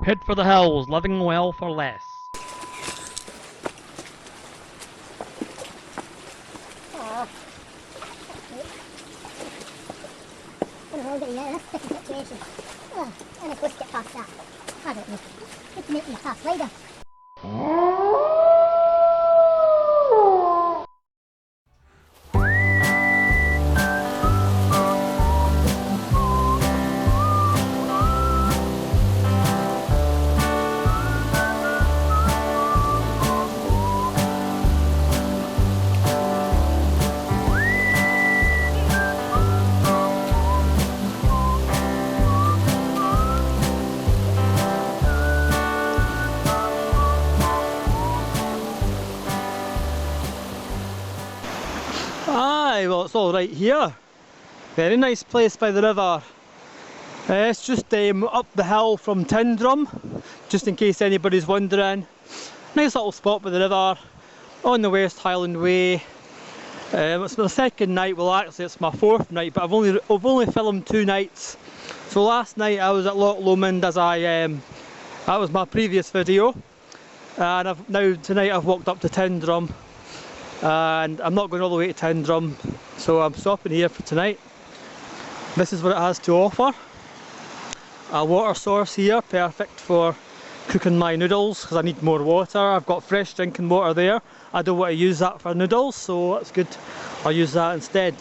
Head for the hills, living well for less. Oh, I'm holding you in a sticky situation. Oh, and if we get past that, I don't know. You can make me a fast rider. Aye, well it's all right here. Very nice place by the river. It's just up the hill from Tyndrum, just in case anybody's wondering. Nice little spot by the river, on the West Highland Way. It's my second night, well actually it's my fourth night, but I've only filmed 2 nights. So last night I was at Loch Lomond as that was my previous video. And tonight I've walked up to Tyndrum. And I'm not going all the way to Tyndrum, so I'm stopping here for tonight. This is what it has to offer. A water source here, perfect for cooking my noodles because I need more water. I've got fresh drinking water there. I don't want to use that for noodles, so that's good. I'll use that instead.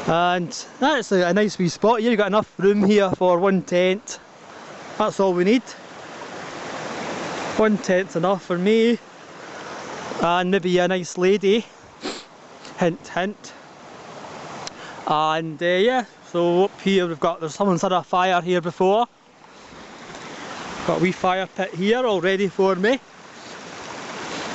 And that's a nice wee spot here. You've got enough room here for 1 tent. That's all we need. 1 tent's enough for me. And maybe a nice lady, hint hint. And yeah, so up here there's someone's had a fire here before. Got a wee fire pit here all ready for me.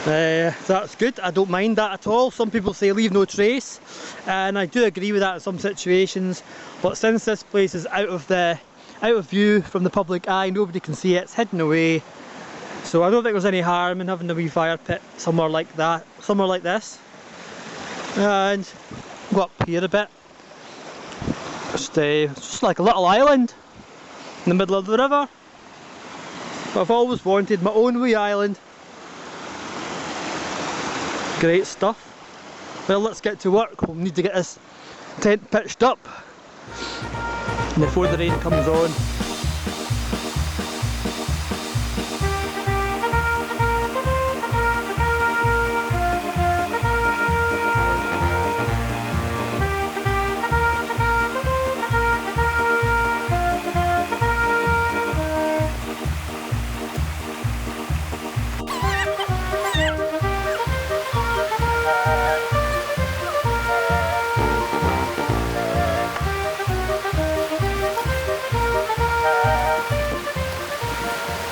That's good, I don't mind that at all. Some people say leave no trace, and I do agree with that in some situations, but since this place is out of view from the public eye, nobody can see it, it's hidden away. So I don't think there's any harm in having a wee fire pit somewhere like that, somewhere like this. And go up here a bit. Just like a little island in the middle of the river. But I've always wanted my own wee island. Great stuff. Well, let's get to work. We'll need to get this tent pitched up before the rain comes on.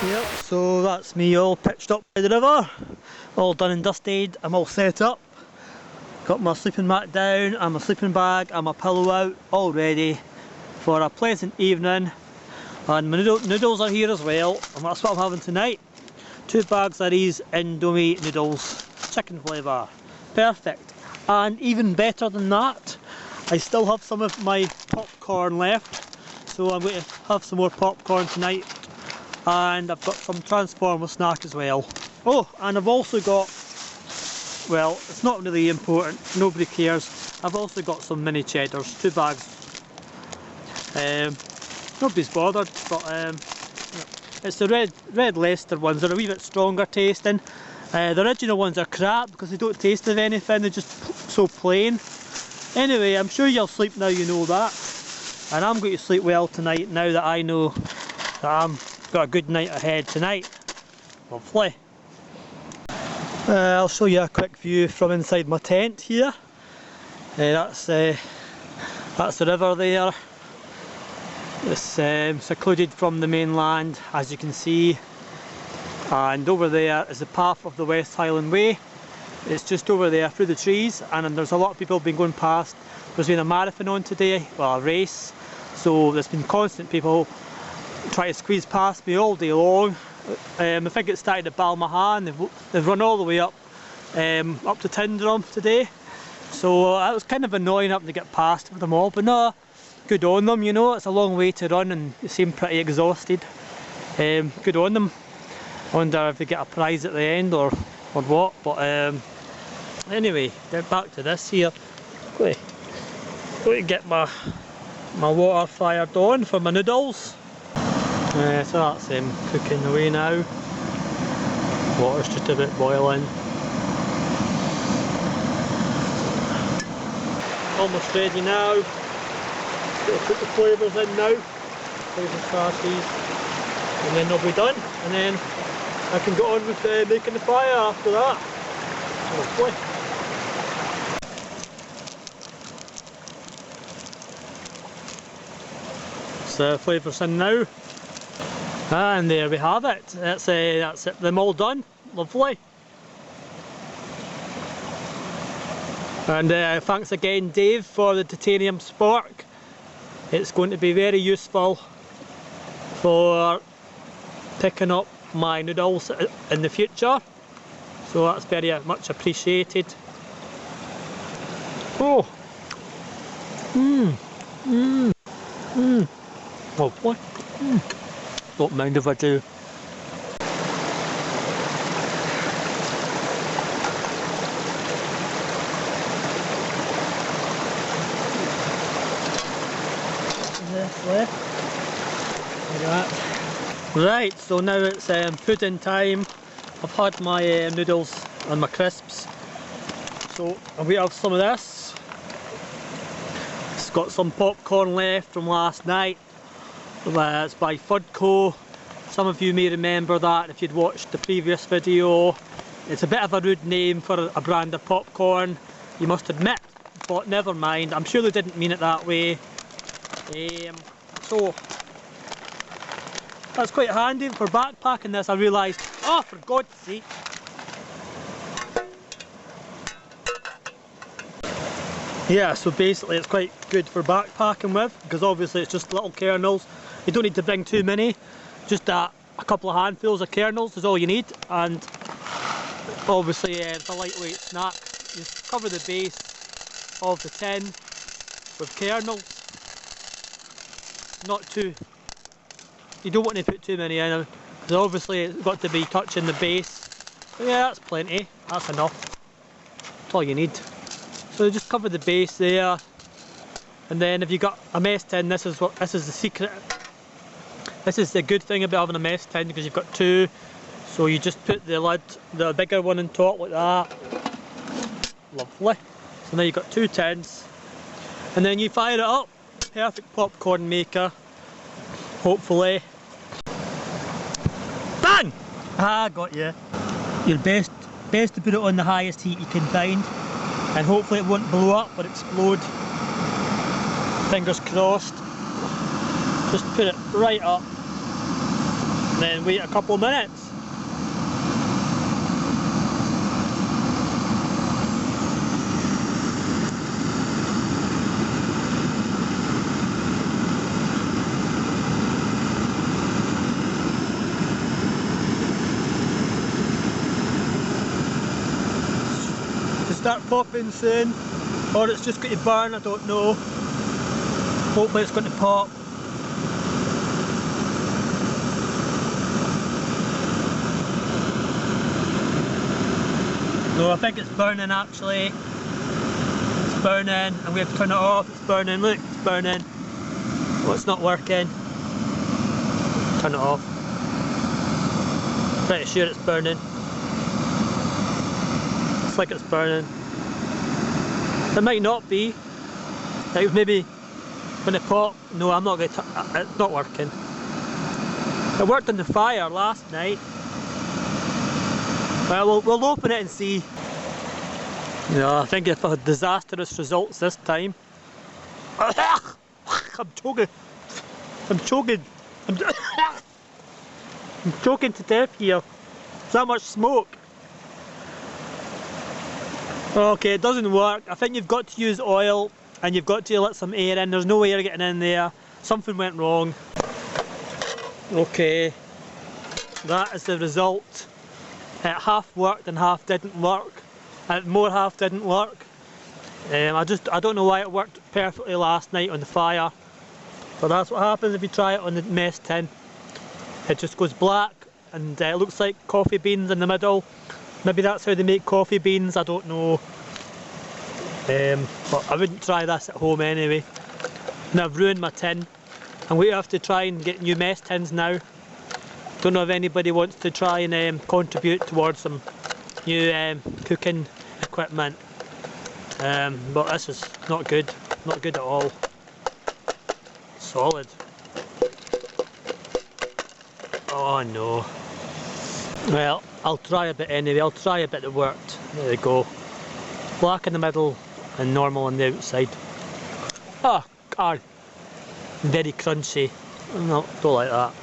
Yep, so that's me all pitched up by the river, all done and dusted. I'm all set up, got my sleeping mat down and my sleeping bag and my pillow out, all ready for a pleasant evening. And my noodles are here as well, and that's what I'm having tonight. 2 bags of these Indomie noodles, chicken flavour, perfect. And even better than that, I still have some of my popcorn left, so I'm going to have some more popcorn tonight. And I've got some Transformer snack as well. Oh, and I've also got, well, it's not really important, nobody cares. I've also got some mini cheddars, 2 bags. Nobody's bothered, but it's the red Leicester ones. They're a wee bit stronger tasting. The original ones are crap because they don't taste of anything, they're just so plain. Anyway, I'm sure you'll sleep now you know that. And I'm going to sleep well tonight now that I know that I've got a good night ahead tonight. Lovely. I'll show you a quick view from inside my tent here. That's the river there. It's secluded from the mainland, as you can see. And over there is the path of the West Highland Way. It's just over there through the trees, and there's a lot of people been going past. There's been a marathon on today, well, a race. So there's been constant people trying to squeeze past me all day long. I think it started at Balmahan, they've run all the way up to Tyndrum today. So it was kind of annoying having to get past them all, but no, good on them, you know, it's a long way to run and they seem pretty exhausted. good on them. I wonder if they get a prize at the end or what, but anyway, get back to this here. Going to get my water fired on for my noodles. So that's cooking away now. Water's just a bit boiling. Almost ready now. Got to put the flavours in now. Flavour starches. And then they'll be done. And then I can get on with making the fire after that. Hopefully. So the flavours in now. And there we have it. That's it. Them all done. Lovely. And thanks again, Dave, for the titanium spark. It's going to be very useful for picking up my noodles in the future. So that's very much appreciated. Oh. Lovely. Don't mind if I do. This way. Like that. Right, so now it's pudding time. I've had my noodles and my crisps. So we have some of this. It's got some popcorn left from last night. It's by Fudco. Some of you may remember that if you'd watched the previous video. It's a bit of a rude name for a brand of popcorn, you must admit, but never mind. I'm sure they didn't mean it that way. So that's quite handy for backpacking this. I realised, oh, for God's sake. Yeah, so basically it's quite good for backpacking with, because obviously it's just little kernels. You don't need to bring too many, just a couple of handfuls of kernels is all you need, and obviously it's a lightweight snack. You just cover the base of the tin with kernels. Not too, you don't want to put too many in, because obviously it's got to be touching the base. But yeah, that's plenty, that's enough, that's all you need. So just cover the base there, and then if you got a mess tin, this is the secret. This is the good thing about having a mess tin, because you've got two. So you just put the lid, the bigger one on top like that. Lovely. So now you've got two tins, and then you fire it up. Perfect popcorn maker, hopefully. Done! Ah, got you. Your best to put it on the highest heat you can find, and hopefully it won't blow up or explode. Fingers crossed. Just put it right up, and then wait a couple of minutes. Start popping soon, or it's just going to burn, I don't know. Hopefully it's going to pop. No, I think it's burning actually. It's burning, and we have to turn it off. It's burning, look, it's burning. Oh, it's not working. Turn it off. Pretty sure it's burning. Like it's burning. It might not be. Like maybe when it pop. No, I'm not going to. It's not working. It worked on the fire last night. Well, we'll open it and see. Yeah, I think if I had disastrous results this time. I'm choking. I'm choking. I'm choking to death here. There's that much smoke. Okay, it doesn't work. I think you've got to use oil, and you've got to let some air in. There's no air getting in there. Something went wrong. Okay, that is the result. It half worked and half didn't work. And more half didn't work. I don't know why it worked perfectly last night on the fire. But that's what happens if you try it on the mess tin. it just goes black and it looks like coffee beans in the middle. Maybe that's how they make coffee beans, I don't know. But I wouldn't try this at home anyway. And I've ruined my tin. I'm going to have to try and get new mess tins now. Don't know if anybody wants to try and contribute towards some new cooking equipment. But this is not good at all. Solid. Oh no. Well, I'll try a bit anyway, I'll try a bit that worked. There we go. Black in the middle and normal on the outside. Oh god. Very crunchy. No, don't like that.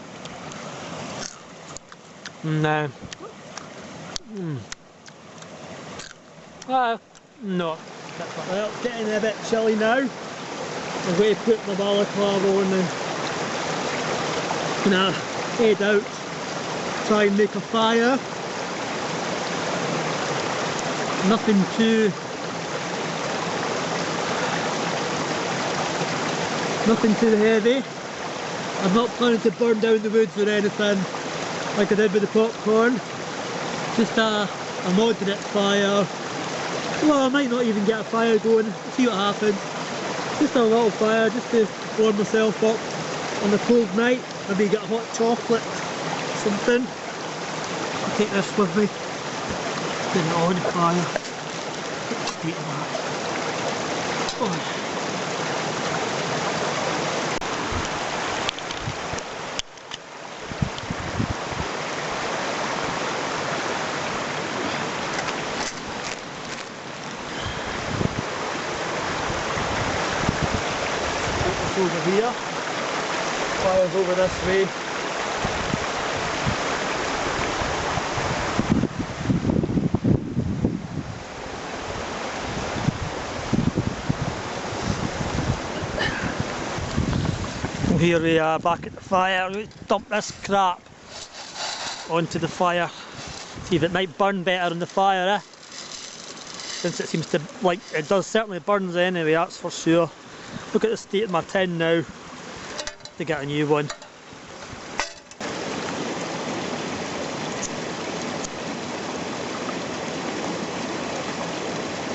No. No. Well, it's getting a bit chilly now. I'm going to put my balaclava on and gonna head out, try and make a fire. Nothing too heavy. I'm not planning to burn down the woods or anything like I did with the popcorn. Just a moderate fire. Well, I might not even get a fire going, see what happens. Just a little fire just to warm myself up on a cold night. Maybe get a hot chocolate, something. I'll take this with me. Put it on the fire. Put the street back. Oh. Over here, fire's over this way. Here we are back at the fire. We dump this crap onto the fire. See if it might burn better on the fire, eh? Since it seems to, like, it does certainly burns anyway, that's for sure. Look at the state of my tin now, to get a new one.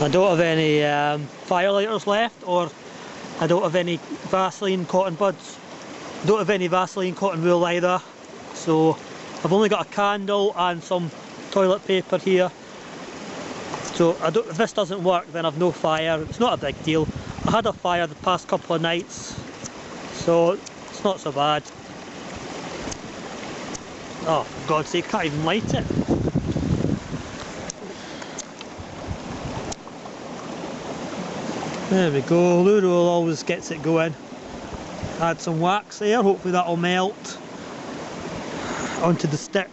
I don't have any firelighters left, or I don't have any Vaseline cotton buds. I don't have any Vaseline cotton wool either, so I've only got a candle and some toilet paper here. So if this doesn't work, then I've no fire. It's not a big deal. I had a fire the past couple of nights, so it's not so bad. Oh, for God's sake, can't even light it. There we go, Luro always gets it going. Add some wax there, hopefully that'll melt onto the stick.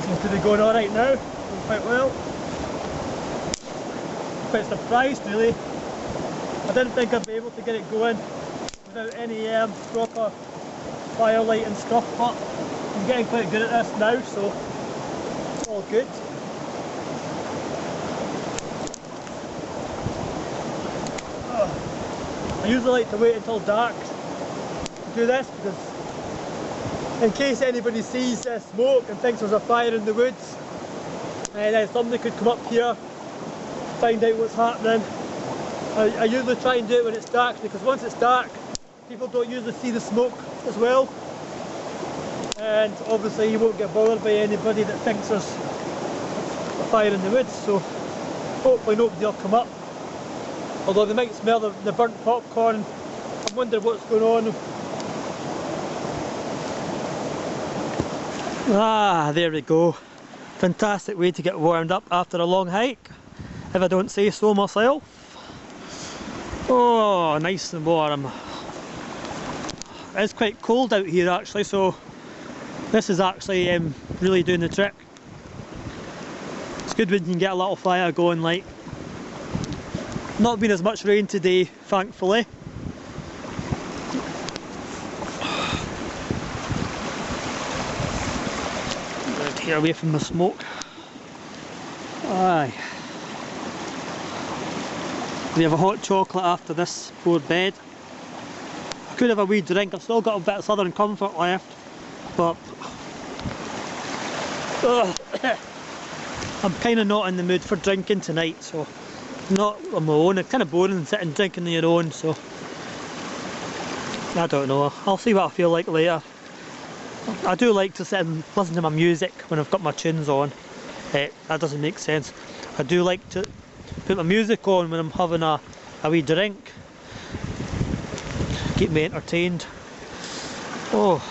Seems to be going alright now, going quite well. Quite surprised really. I didn't think I'd be able to get it going without any proper firelight and stuff, but I'm getting quite good at this now, so it's all good. I usually like to wait until dark to do this, because in case anybody sees smoke and thinks there's a fire in the woods, and then somebody could come up here, find out what's happening. I usually try and do it when it's dark, because once it's dark, people don't usually see the smoke as well, and obviously you won't get bothered by anybody that thinks there's a fire in the woods, so hopefully nobody will come up. Although they might smell the burnt popcorn, I wonder what's going on. Ah, there we go. Fantastic way to get warmed up after a long hike, if I don't say so myself. Oh, nice and warm. It's quite cold out here actually, so this is actually really doing the trick. It's good when you can get a little fire going, like. Not been as much rain today, thankfully. Out here away from the smoke. Aye. We have a hot chocolate after this before bed. I could have a wee drink, I've still got a bit of Southern Comfort left, but I'm kind of not in the mood for drinking tonight, so not on my own. It's kind of boring sitting drinking on your own, so I don't know. I'll see what I feel like later. I do like to sit and listen to my music when I've got my tunes on. That doesn't make sense. I do like to put my music on when I'm having a wee drink. Keep me entertained. Oh.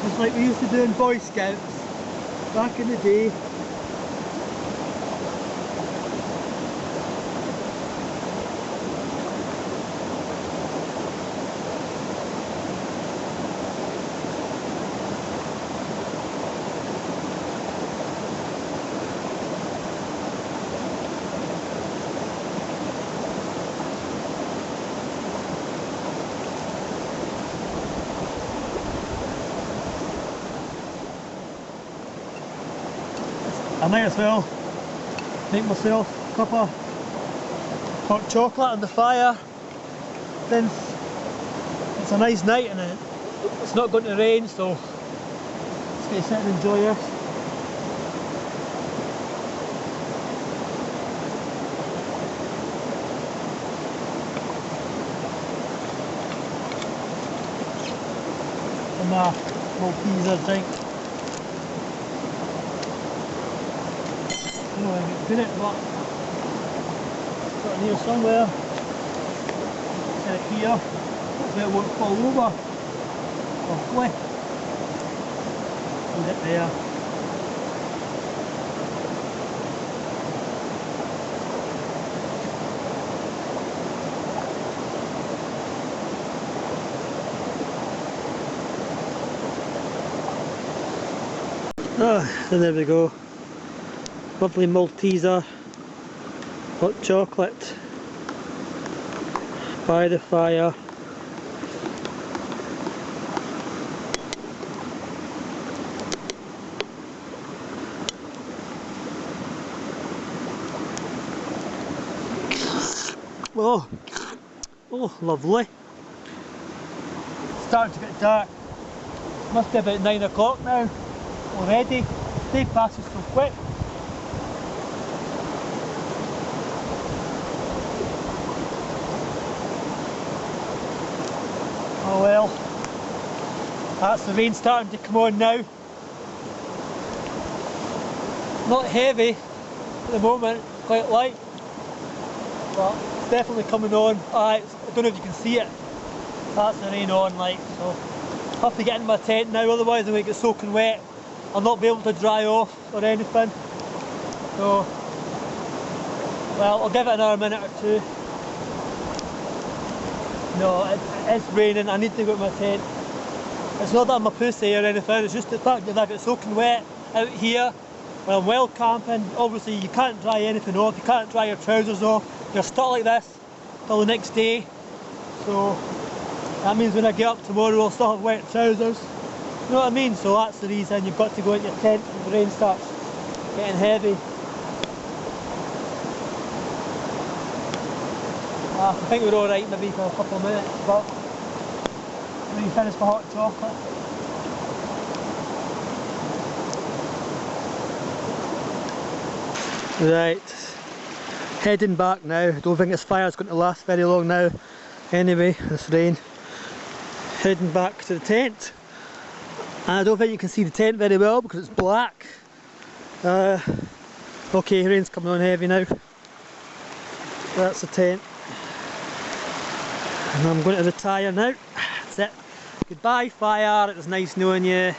Just like we used to do in Boy Scouts back in the day. I might as well make myself a cup of hot chocolate on the fire since it's a nice night and it's not going to rain, so let's get to sit and enjoy this. And my Malteser drink. I don't know if it's in it, but it's got it here somewhere. Set it here, so it won't fall over. Hopefully. Put it there. Ah, and there we go. Lovely Malteser hot chocolate by the fire. Oh, oh, lovely. It's starting to get dark. Must be about 9 o'clock now already. Day passes so quick. Oh well, that's the rain starting to come on now. Not heavy at the moment, quite light, but it's definitely coming on. I don't know if you can see it, that's the rain on, like, so I have to get in my tent now, otherwise I'm going to get soaking wet. I'll not be able to dry off or anything, so well, I'll give it another minute or two. No, it's raining, I need to go to my tent. It's not that I'm a pussy or anything, it's just the fact that I get soaking wet out here when I'm well camping. Obviously you can't dry anything off, you can't dry your trousers off, you're stuck like this till the next day. So that means when I get up tomorrow I'll still have wet trousers. You know what I mean? So that's the reason you've got to go into your tent when the rain starts getting heavy. I think we're alright maybe for a couple of minutes, but when you finish my hot chocolate. Right, heading back now. I don't think this fire's going to last very long now. Anyway, this rain. Heading back to the tent. And I don't think you can see the tent very well because it's black. Okay, rain's coming on heavy now. That's the tent. And I'm going to retire now. That's it. Goodbye fire, it was nice knowing you.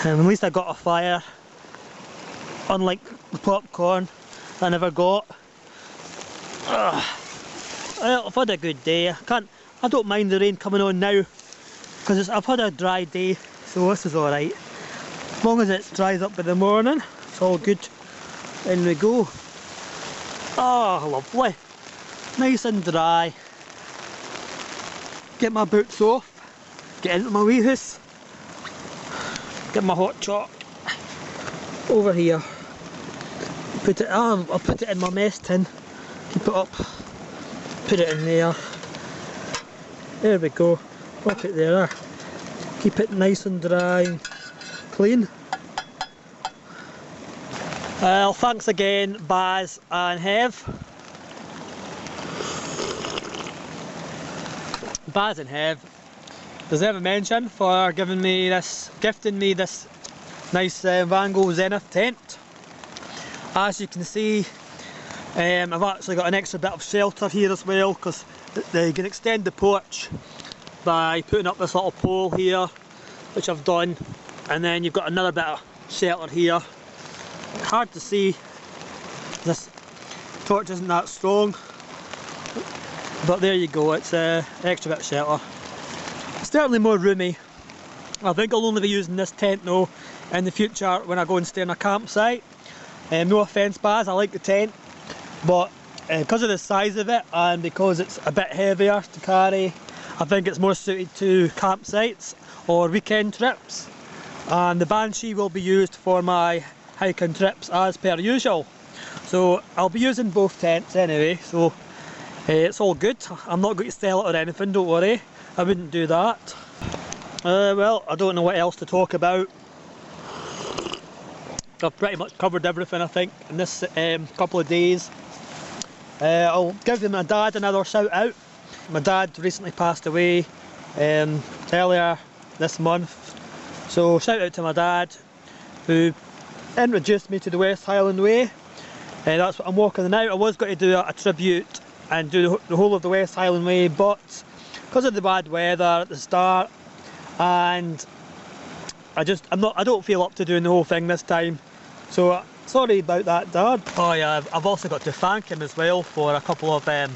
At least I got a fire. Unlike the popcorn I never got. Well, I've had a good day. I don't mind the rain coming on now because I've had a dry day, so this is alright. As long as it dries up in the morning, it's all good. In we go. Oh, lovely. Nice and dry. Get my boots off, get into my wee house, get my hot choc over here. I'll put it in my mess tin, keep it up, put it in there. There we go, pop it there. Keep it nice and dry and clean. Well, thanks again Baz and Hev. Baz and Hev deserve a mention for gifting me this nice Van Gogh Zenith tent. As you can see, I've actually got an extra bit of shelter here as well because you can extend the porch by putting up this little pole here, which I've done, and then you've got another bit of shelter here. Hard to see, this torch isn't that strong, but there you go, it's an extra bit of shelter. It's certainly more roomy. I think I'll only be using this tent though in the future when I go and stay on a campsite. No offence Baz, I like the tent, but because of the size of it and because it's a bit heavier to carry, I think it's more suited to campsites or weekend trips, and the Banshee will be used for my hiking trips as per usual. So I'll be using both tents anyway, so it's all good. I'm not going to sell it or anything, don't worry, I wouldn't do that. Well, I don't know what else to talk about. I've pretty much covered everything I think in this couple of days. I'll give my dad another shout out. My dad recently passed away earlier this month, so shout out to my dad who introduced me to the West Highland Way. That's what I'm walking now. I was going to do a tribute and do the whole of the West Highland Way, but because of the bad weather at the start, and I don't feel up to doing the whole thing this time. So sorry about that, Dad. Oh yeah, I've also got to thank him as well for a couple of my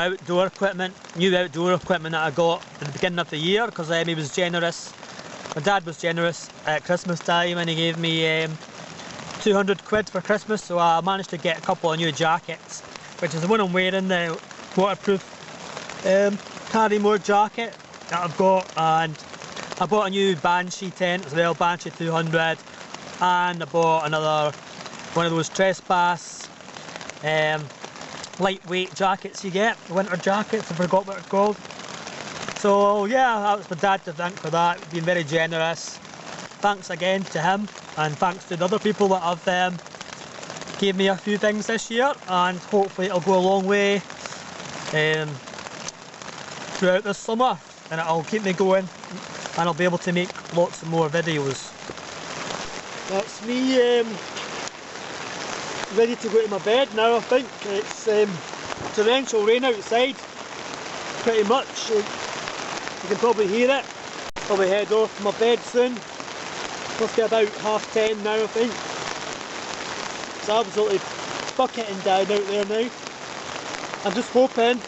outdoor equipment, new outdoor equipment that I got at the beginning of the year, because he was generous. My dad was generous at Christmas time and he gave me 200 quid for Christmas, so I managed to get a couple of new jackets, which is the one I'm wearing, the waterproof Carrymore jacket that I've got, and I bought a new Banshee tent as well, Banshee 200, and I bought another one of those trespass lightweight jackets you get, winter jackets, I forgot what it's called. So yeah, that was my dad to thank for that, being very generous. Thanks again to him, and thanks to the other people that have gave me a few things this year, and hopefully it'll go a long way throughout this summer, and it'll keep me going, and I'll be able to make lots more videos. That's me ready to go to my bed now. I think it's torrential rain outside, pretty much. You can probably hear it. I'll be head off to my bed soon. Must be about 10:30 now, I think. It's absolutely bucketing down out there now. I'm just hoping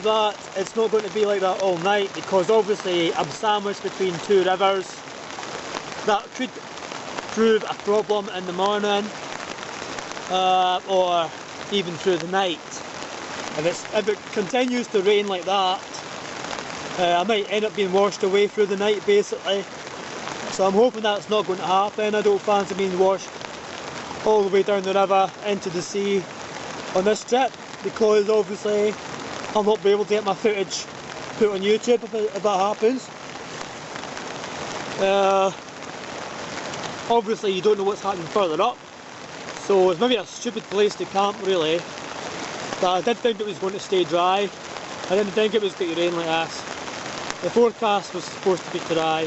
that it's not going to be like that all night, because obviously I'm sandwiched between two rivers. That could prove a problem in the morning or even through the night. If it continues to rain like that, I might end up being washed away through the night basically. So I'm hoping that's not going to happen. I don't fancy being washed all the way down the river into the sea on this trip, because obviously I'll not be able to get my footage put it on YouTube if that happens. Obviously you don't know what's happening further up, so it's maybe a stupid place to camp really, but I did think it was going to stay dry. I didn't think it was going to rain like this. The forecast was supposed to be dry,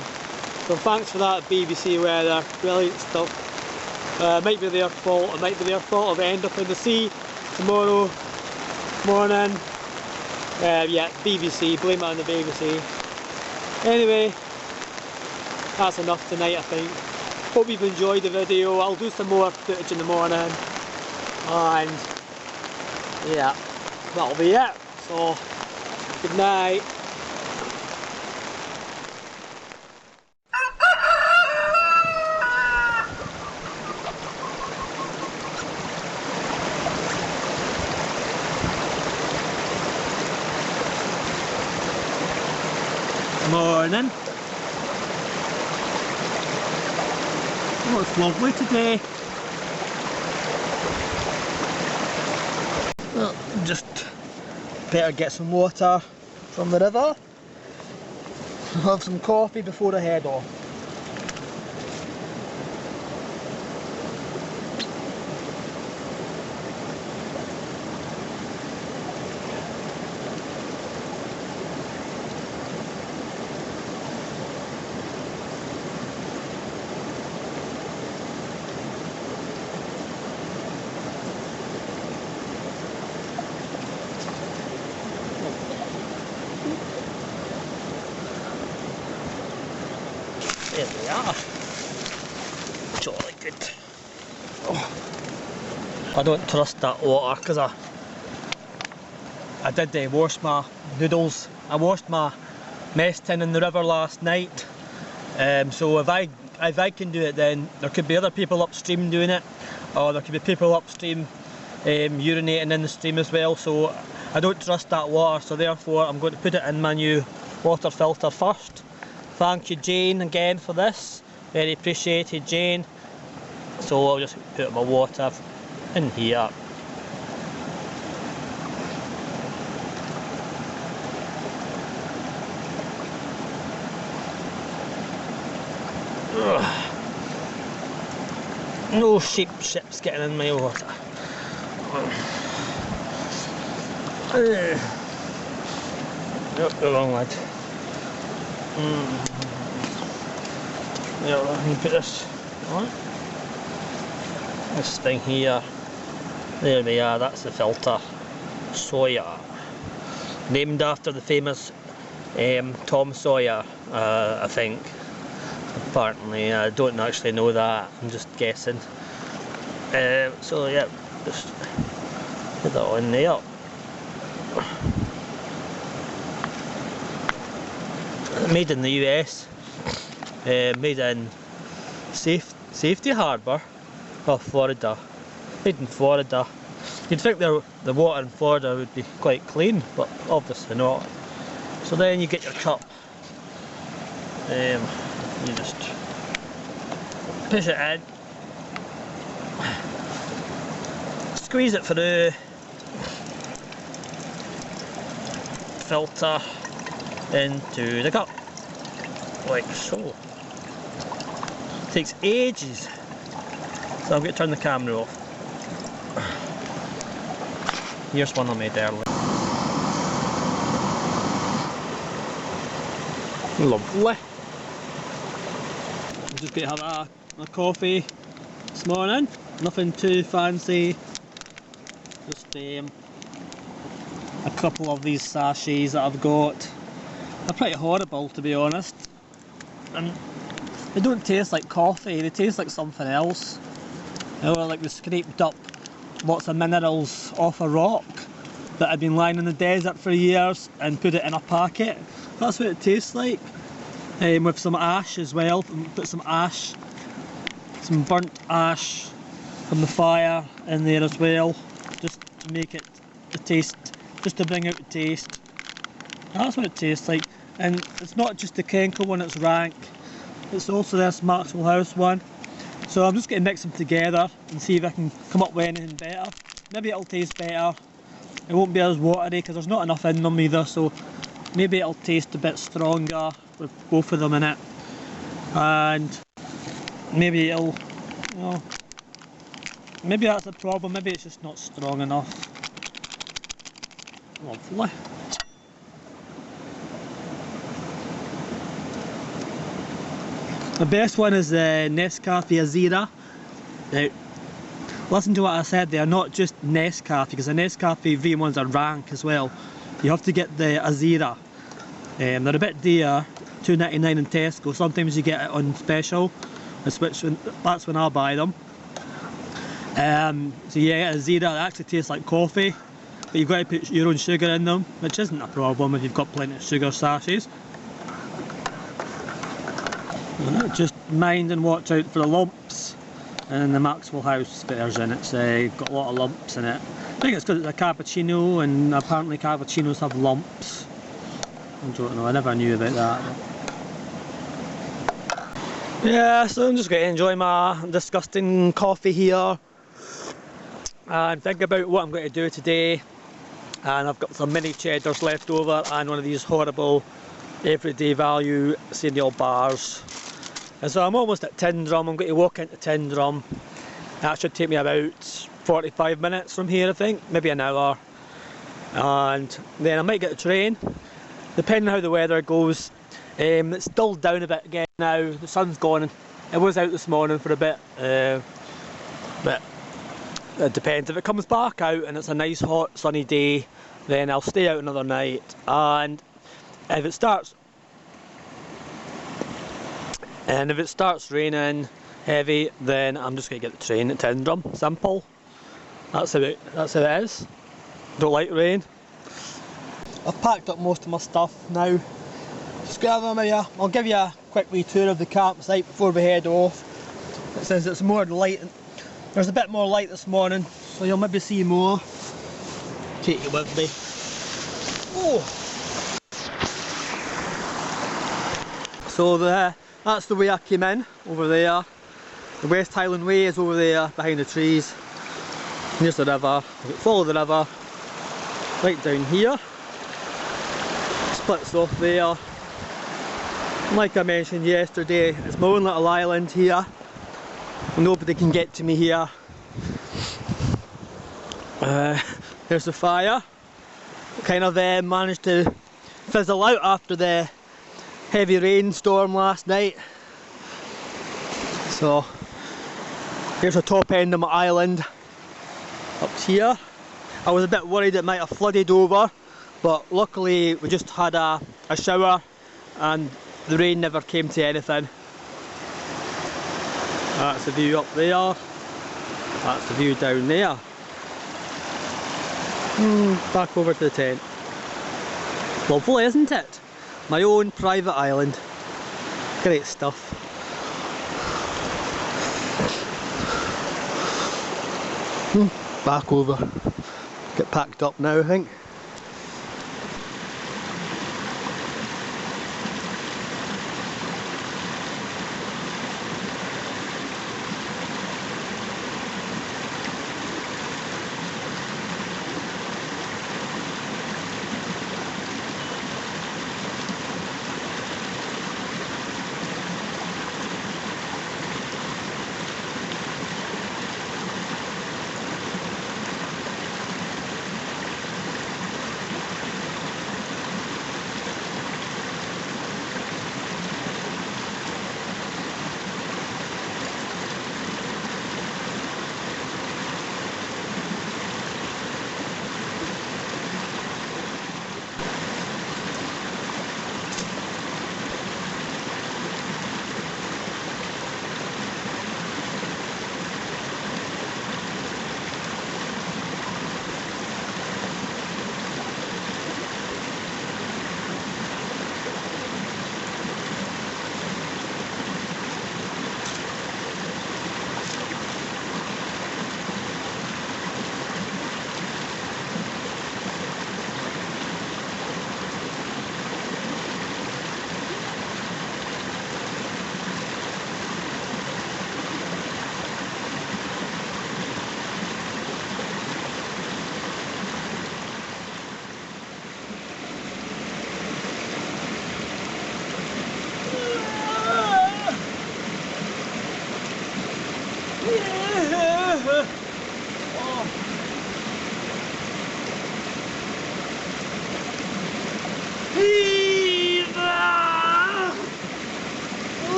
so thanks for that BBC weather, brilliant stuff. It might be their fault, it might be their fault if I end up in the sea tomorrow morning. Yeah, BBC, blame it on the BBC. Anyway, that's enough tonight I think. Hope you've enjoyed the video. I'll do some more footage in the morning, and yeah, that'll be it. So, good night. Morning. Oh, it's lovely today. Well, just better get some water from the river. Have some coffee before I head off. There we are. Jolly good. Oh. I don't trust that water because I did wash my noodles. I washed my mess tin in the river last night. So if I can do it, then there could be other people upstream doing it, or there could be people upstream urinating in the stream as well. So I don't trust that water. So therefore, I'm going to put it in my new water filter first. Thank you Jane again for this, very appreciated Jane. So I'll just put my water in here. Ugh. No sheep ships getting in my water. Nope, the wrong lid. Yeah, let me put this on. This thing here. There we are, that's the filter. Sawyer. Named after the famous Tom Sawyer, I think. Apparently, I don't actually know that, I'm just guessing. So yeah, just put that on there. Made in the US, made in Safety Harbour of Florida. Made in Florida. You'd think the water in Florida would be quite clean, but obviously not. So then you get your cup. You just push it in, squeeze it through, filter into the cup, like so. Takes ages, so I'm going to turn the camera off. Here's one I made earlier. Lovely. I'm just going to have a coffee this morning, nothing too fancy, just a couple of these sachets that I've got. They're pretty horrible to be honest, and they don't taste like coffee, they taste like something else. You know, like they scraped up lots of minerals off a rock that had been lying in the desert for years and put it in a packet. That's what it tastes like. With some ash as well, put some ash, some burnt ash from the fire in there as well, just to make it the taste, just to bring out the taste. That's what it tastes like. And it's not just the Kenkel one, it's rank, it's also this Maxwell House one. So I'm just going to mix them together and see if I can come up with anything better. Maybe it'll taste better, it won't be as watery because there's not enough in them either, so maybe it'll taste a bit stronger with both of them in it, and maybe it'll, you know, maybe that's the problem, maybe it's just not strong enough. Lovely. The best one is the Nescafe Azira. Now, listen to what I said, they are not just Nescafe, because the Nescafe V1s are rank as well. You have to get the Azira. They're a bit dear, $2.99 in Tesco. Sometimes you get it on special, that's when I buy them. So yeah, Azira, it actually tastes like coffee, but you've got to put your own sugar in them, which isn't a problem if you've got plenty of sugar sachets. Just mind and watch out for the lumps. And the Maxwell House version, it's got a lot of lumps in it. I think it's because it's a cappuccino, and apparently cappuccinos have lumps. I don't know, I never knew about that. Yeah, so I'm just going to enjoy my disgusting coffee here and think about what I'm going to do today. And I've got some mini cheddars left over and one of these horrible everyday value cereal bars. And so I'm almost at Tyndrum. I'm going to walk into Tyndrum. That should take me about 45 minutes from here, I think, maybe an hour. And then I might get a train, depending on how the weather goes. It's dulled down a bit again now, the sun's gone. It was out this morning for a bit, but it depends. If it comes back out and it's a nice hot sunny day, then I'll stay out another night. And if it starts raining heavy, then I'm just going to get the train at Tyndrum. Simple. That's how it is. Don't like rain. I've packed up most of my stuff now. Just I'll give you a quick wee tour of the campsite before we head off. Since it's more light, there's a bit more light this morning, so you'll maybe see more. Take it with me. Oh. So that's the way I came in, over there. The West Highland Way is over there, behind the trees. Here's the river. Follow the river, right down here. Splits off there. Like I mentioned yesterday, it's my own little island here. Nobody can get to me here. There's the fire. Kind of managed to fizzle out after the heavy rainstorm last night. So here's the top end of my island up here. I was a bit worried it might have flooded over, but luckily we just had a shower and the rain never came to anything. That's the view up there. That's the view down there. Back over to the tent. Lovely, isn't it? My own private island. Great stuff. Back over. Get packed up now, I think.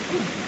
Woo!